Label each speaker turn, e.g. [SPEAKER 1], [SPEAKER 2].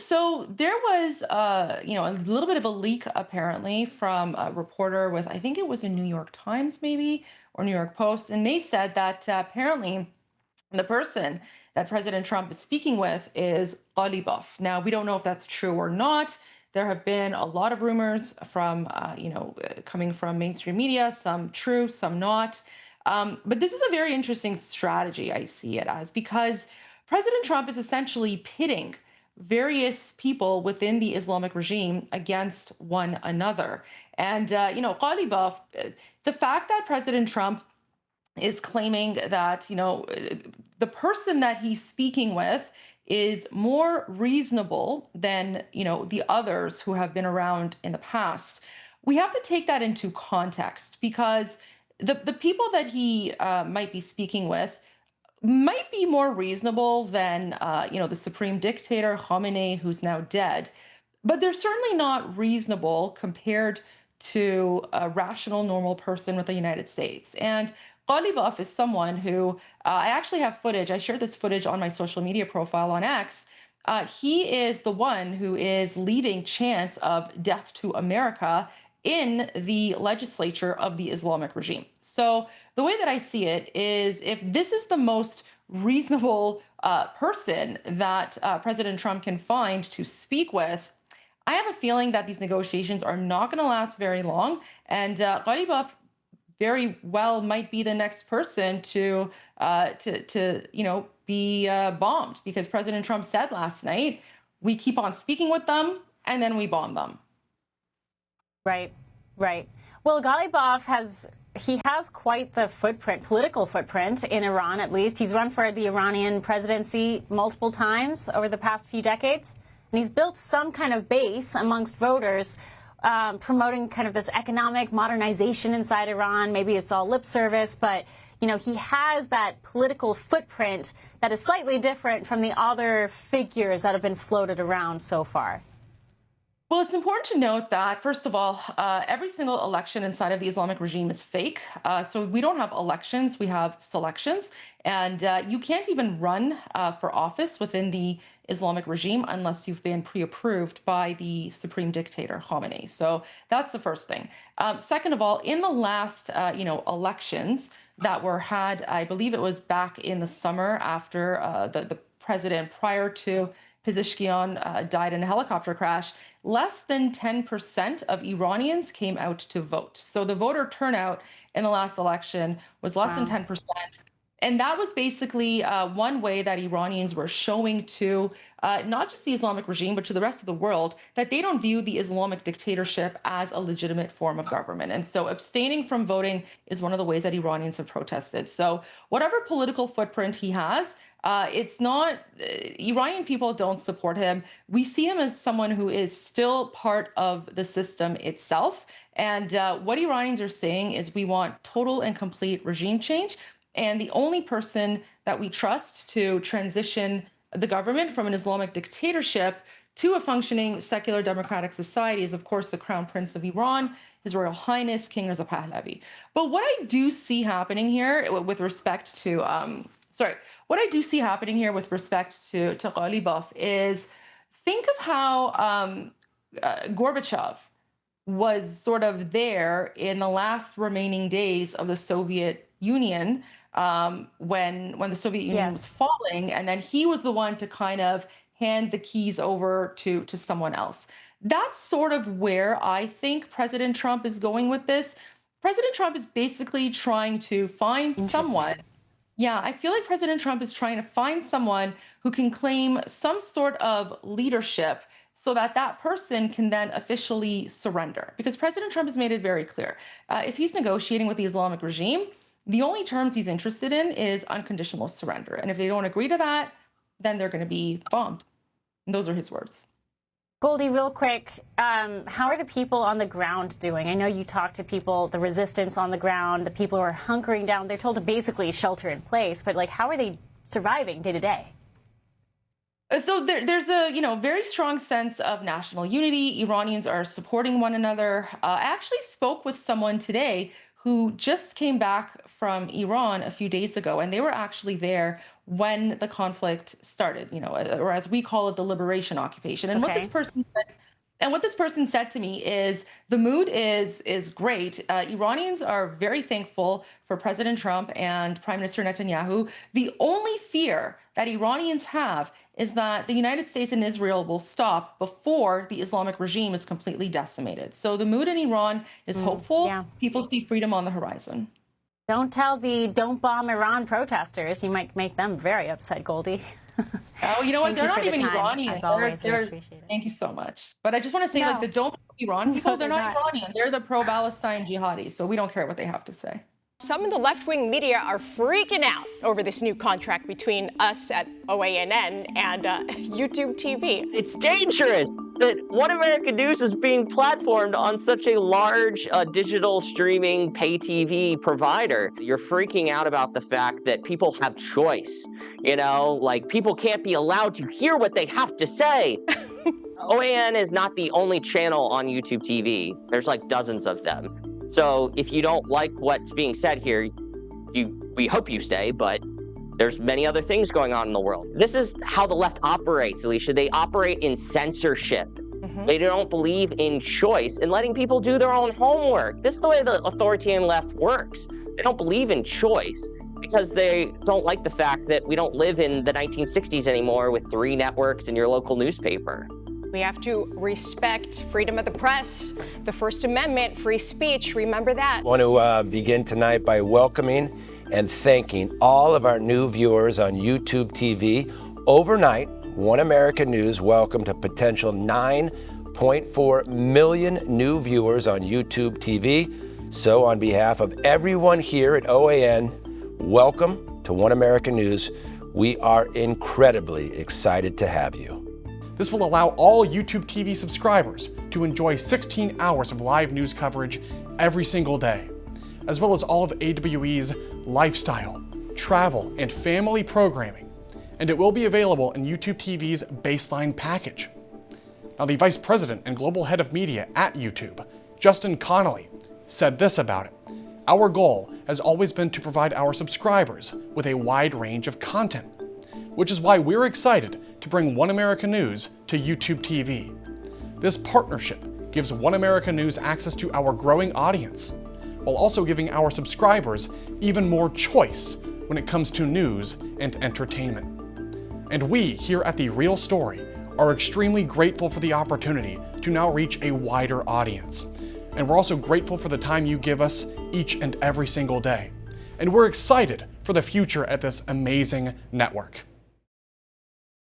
[SPEAKER 1] So there was, a little bit of a leak apparently from a reporter with, I think it was a New York Times maybe, or New York Post, and they said that apparently the person that President Trump is speaking with is Goldie. Now we don't know if that's true or not. There have been a lot of rumors from, coming from mainstream media, some true, some not. But this is a very interesting strategy, I see it as, because President Trump is essentially pitting various people within the Islamic regime against one another. And, Ghalibaf, the fact that President Trump is claiming that, the person that he's speaking with is more reasonable than, the others who have been around in the past. We have to take that into context because the people that he might be speaking with might be more reasonable than the supreme dictator Khamenei, who's now dead, but they're certainly not reasonable compared to a rational, normal person with the United States. And Ghalibaf is someone who I actually have footage. I shared this footage on my social media profile on X. He is the one who is leading chants of death to America in the legislature of the Islamic regime. So the way that I see it is if this is the most reasonable person that President Trump can find to speak with, I have a feeling that these negotiations are not going to last very long. And Ghalibaf very well might be the next person to be bombed, because President Trump said last night, we keep on speaking with them and then we bomb them.
[SPEAKER 2] Right, right. Well, Ghalibaf has quite the footprint, political footprint in Iran, at least. He's run for the Iranian presidency multiple times over the past few decades, and he's built some kind of base amongst voters, promoting kind of this economic modernization inside Iran. Maybe it's all lip service, but, he has that political footprint that is slightly different from the other figures that have been floated around so far.
[SPEAKER 1] Well, it's important to note that, first of all, every single election inside of the Islamic regime is fake. So we don't have elections, we have selections. And you can't even run for office within the Islamic regime unless you've been pre-approved by the supreme dictator Khamenei. So that's the first thing. Second of all, in the last, elections that were had, I believe it was back in the summer after the president prior to Pezeshkian died in a helicopter crash, less than 10% of Iranians came out to vote. So the voter turnout in the last election was less than 10%. And that was basically one way that Iranians were showing to not just the Islamic regime, but to the rest of the world, that they don't view the Islamic dictatorship as a legitimate form of government. And so abstaining from voting is one of the ways that Iranians have protested. So whatever political footprint he has, it's not, Iranian people don't support him. We see him as someone who is still part of the system itself. And what Iranians are saying is we want total and complete regime change. And the only person that we trust to transition the government from an Islamic dictatorship to a functioning secular democratic society is, of course, the Crown Prince of Iran, His Royal Highness King Reza Pahlavi. But what I do see happening here with respect to, what I do see happening here with respect to Ghalibaf is, think of how Gorbachev was sort of there in the last remaining days of the Soviet Union, when the Soviet Union was falling, and then he was the one to kind of hand the keys over to someone else. That's sort of where I think President Trump is going with this. President Trump is basically trying to find someone. Yeah, I feel like President Trump is trying to find someone who can claim some sort of leadership so that that person can then officially surrender. Because President Trump has made it very clear. If he's negotiating with the Islamic regime, the only terms he's interested in is unconditional surrender. And if they don't agree to that, then they're going to be bombed. And those are his words.
[SPEAKER 2] Goldie, real quick, how are the people on the ground doing? I know you talk to people, the resistance on the ground, the people who are hunkering down. They're told to basically shelter in place. But, how are they surviving day to day?
[SPEAKER 1] So there's a very strong sense of national unity. Iranians are supporting one another. I actually spoke with someone today who just came back from Iran a few days ago, and they were actually there when the conflict started, or as we call it, the liberation occupation. And what this
[SPEAKER 2] Okay.
[SPEAKER 1] person said to me is the mood is great. Iranians are very thankful for President Trump and Prime Minister Netanyahu. The only fear that Iranians have is that the United States and Israel will stop before the Islamic regime is completely decimated. So the mood in Iran is hopeful.
[SPEAKER 2] yeah.
[SPEAKER 1] People see freedom on the horizon.
[SPEAKER 2] Don't tell the "Don't bomb Iran" protesters. You might make them very upset, Goldie.
[SPEAKER 1] Oh, you know what?
[SPEAKER 2] Thank you
[SPEAKER 1] They're not
[SPEAKER 2] for the
[SPEAKER 1] even
[SPEAKER 2] time,
[SPEAKER 1] Iranian.
[SPEAKER 2] as always. We
[SPEAKER 1] They're,
[SPEAKER 2] appreciate it.
[SPEAKER 1] thank you so much. But I just want to say,
[SPEAKER 2] No.
[SPEAKER 1] like, the don't Iran people,
[SPEAKER 2] No,
[SPEAKER 1] they're
[SPEAKER 2] they're
[SPEAKER 1] not
[SPEAKER 2] not.
[SPEAKER 1] Iranian. They're the pro-Palestine jihadis. So we don't care what they have to say.
[SPEAKER 3] Some of the left-wing media are freaking out over this new contract between us at OANN and YouTube TV.
[SPEAKER 4] It's dangerous that One American News is being platformed on such a large digital streaming pay TV provider. You're freaking out about the fact that people have choice. Like people can't be allowed to hear what they have to say. OAN is not the only channel on YouTube TV. There's like dozens of them. So if you don't like what's being said here, we hope you stay, but there's many other things going on in the world. This is how the left operates, Alicia. They operate in censorship. They don't believe in choice and letting people do their own homework. This is the way the authoritarian left works. They don't believe in choice because they don't like the fact that we don't live in the 1960s anymore with 3 networks and your local newspaper.
[SPEAKER 3] We have to respect freedom of the press, the First Amendment, free speech. Remember that.
[SPEAKER 5] I want to begin tonight by welcoming and thanking all of our new viewers on YouTube TV. Overnight, One American News welcomed a potential 9.4 million new viewers on YouTube TV. So on behalf of everyone here at OAN, welcome to One American News. We are incredibly excited to have you.
[SPEAKER 6] This will allow all YouTube TV subscribers to enjoy 16 hours of live news coverage every single day, as well as all of AWE's lifestyle, travel, and family programming, and it will be available in YouTube TV's baseline package. Now, the Vice President and Global Head of Media at YouTube, Justin Connolly, said this about it. Our goal has always been to provide our subscribers with a wide range of content, which is why we're excited to bring One American News to YouTube TV. This partnership gives One American News access to our growing audience, while also giving our subscribers even more choice when it comes to news and entertainment. And we here at The Real Story are extremely grateful for the opportunity to now reach a wider audience. And we're also grateful for the time you give us each and every single day. And we're excited for the future at this amazing network.